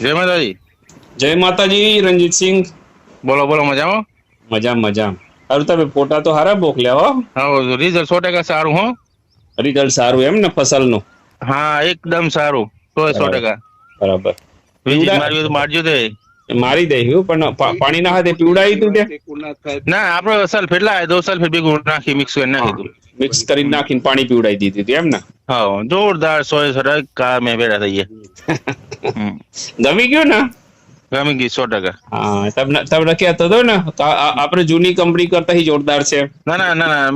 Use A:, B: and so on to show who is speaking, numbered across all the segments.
A: જય માતાજી.
B: જય માતાજી. રણજીતસિંહ.
A: બોલો બોલો, મજામાં?
B: મજામ. સારું, તમે ફોટા તો હારા મોકલ્યા હો.
A: હા, રિઝલ્ટ 100% સારું હો.
B: રિઝલ્ટ સારું એમ ને ફસલનું?
A: હા, એકદમ સારું. 100%.
B: બરાબર.
A: વિઝિટ
B: પીવડા
A: મારી હોય તો મારજો તે.
B: મારી દઈ પણ પાણી ના હાથે પીવડાવી તું તે?
A: ના, આપણે સલ્ફેટ લાવે તો સલ્ફેટ ભેગું નાખી મિક્સ કરી નાખી તું.
B: મિક્સ કરીને નાખીને પાણી પીવડાવી દીધી હતી એમ ને?
A: હા, જોરદાર 100% કા મેં ભેડા થઈ ગયા.
B: ગમી ગયું ને?
A: ગમી ગઈ 100%.
B: હા, તમને કહેતો હતો ને આપણે જૂની કંપની કરતા જોરદાર છે.
A: ના ના ના ના,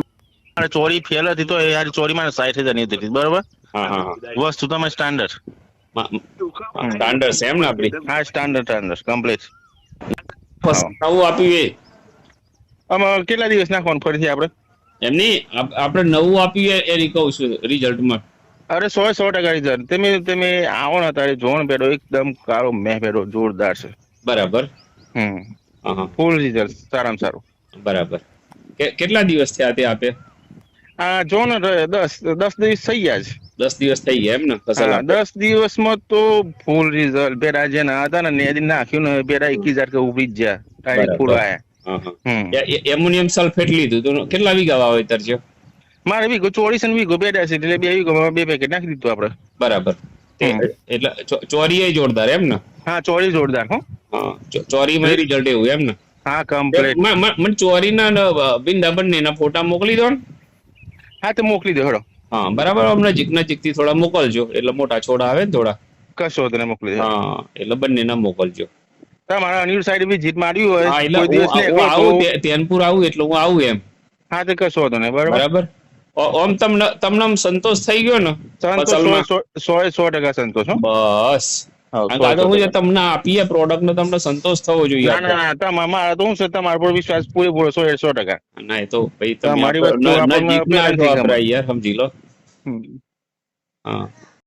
A: મારે ચોરી ફેલ હતી તો એ યાર ચોરી મારે 60,000 ની હતી, બરોબર.
B: હા હા.
A: વસ્તુ તમે સ્ટાન્ડર્ડ.
B: સ્ટાન્ડર્ડ છે એમ ને આપડી?
A: હા, સ્ટાન્ડર્ડ કમ્પ્લીટ.
B: નવું આપ્યું એ?
A: આમાં કેટલા દિવસ નાખવાનું ફરીથી આપણે?
B: એમની આપણે નવું આપ્યું એ કહું છું રિઝલ્ટમાં.
A: અરે 100% રિઝલ્ટ. તમે આવો ને તારે જોણ પેડો એકદમ કાળો મેં પેડો જોરદાર છે.
B: બરાબર.
A: ફૂલ રિઝલ્ટ સારામાં સારું.
B: બરાબર. કેટલા દિવસ થયા તે આપે?
A: આ જો ને 10 દિવસ થઈ ગયા છે.
B: 10 દિવસ થઈ ગયા એમ ને ફસલ
A: હા,
B: આપે?
A: 10 દિવસમાં તો ફૂલ રિઝલ્ટ. પેલા જે ના હતા ને નેદી નાખ્યું ને પેલા 21,000 કે ઉભી જ જ્યાં ડાયરેક્ટ ફૂલ
B: બરાબર.
A: આયા.
B: એમોનિયમ સલ્ફેટ લીધું તો કેટલા વીઘા વાવેતર છે?
A: મારે વીઘો 24 વીઘો બેડા છે એટલે 2 વીઘોમાં 2 પેકેટ નાખી દીધું આપણે.
B: બરાબર. એટલે ચોરી એ જોરદાર એમ ને?
A: હા, ચોરી જોરદાર હો.
B: હા, ચોરીમાં રિઝલ્ટ એવું એમ ને?
A: હા, કમ્પ્લીટ.
B: મને ચોરીના બિંદા બંનેના ફોટા મોકલી દો ને.
A: હા, તો મોકલી દો હેડો.
B: હા, બરાબર. નજીક થી થોડા મોકલજો એટલે મોટા છોડા આવે ને થોડા.
A: કશો તને મોકલી દો.
B: હા, એટલે બંનેના મોકલજો.
A: તમારા અનિલ સાઈડ વિઝિટ માર્યું હોય
B: હા, એટલે
A: કોઈ દિવસ ને
B: હું આવું તેનપુર આવું એટલે હું આવું એમ.
A: હા, તો કશો તને
B: બરાબર. ઓમ તમને સંતોષ થઈ ગયો ને?
A: સંતોષ 100% સંતોષ હો.
B: બસ. હું તમને આપીએ પ્રોડક્ટ ને તમને સંતોષ થવો જોઈએ.
A: ના ના ના, તમારા તો હું છે તમારા પર વિશ્વાસ પૂરેપૂરો 100%.
B: ના, એ તો ભાઈ
A: તમારી વસ્તુ આપણને
B: નજીક ના છો આપણે યાર, સમજી લો. હા.